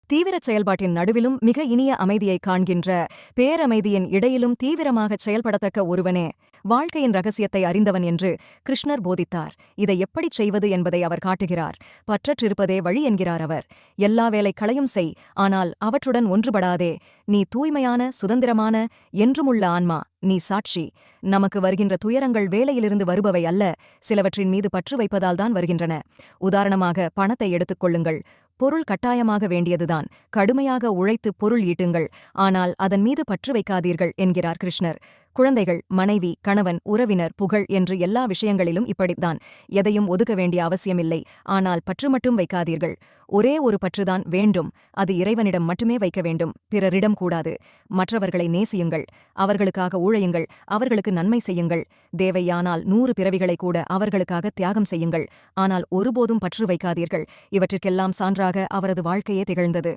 தீவிரச் செயல்பாட்டின் நடுவிலும் மிக இனிய அமைதியைக் காண்கின்ற, பேரமைதியின் இடையிலும் தீவிரமாகச் செயல்படத்தக்க ஒருவனே வாழ்க்கையின் ரகசியத்தை அறிந்தவன் என்று கிருஷ்ணர் போதித்தார். இதை எப்படிச் செய்வது என்பதை அவர் காட்டுகிறார். பற்றற்றிருப்பதே வழி என்கிறார் அவர். எல்லா வேலைகளையும் செய், ஆனால் அவற்றுடன் ஒன்றுபடாதே. நீ தூய்மையான, சுதந்திரமான, என்றுமுள்ள ஆன்மா. நீ சாட்சி. நமக்கு வருகின்ற துயரங்கள் வேலையிலிருந்து வருபவை அல்ல, சிலவற்றின் மீது பற்று வைப்பதால்தான் வருகின்றன. உதாரணமாக, பணத்தை எடுத்துக் கொள்ளுங்கள். பொருள் கட்டாயமாக வேண்டியதுதான். கடுமையாக உழைத்து பொருள் ஈட்டுங்கள், ஆனால் அதன் மீது பற்று வைக்காதீர்கள் என்கிறார் கிருஷ்ணர். குழந்தைகள், மனைவி, கணவன், உறவினர், புகழ் என்று எல்லா விஷயங்களிலும் இப்படித்தான். எதையும் ஒதுக்க வேண்டிய அவசியமில்லை, ஆனால் பற்று மட்டும் வைக்காதீர்கள். ஒரே ஒரு பற்றுதான் வேண்டும், அது இறைவனிடம் மட்டுமே வைக்க வேண்டும், பிறரிடம் கூடாது. மற்றவர்களை நேசியுங்கள், அவர்களுக்காக ஊழையுங்கள், அவர்களுக்கு நன்மை செய்யுங்கள். தேவையானால் 100 பிறவிகளை கூட அவர்களுக்காக தியாகம் செய்யுங்கள், ஆனால் ஒருபோதும் பற்று வைக்காதீர்கள். இவற்றிற்கெல்லாம் சான்றாக அவரது வாழ்க்கையே திகழ்ந்தது.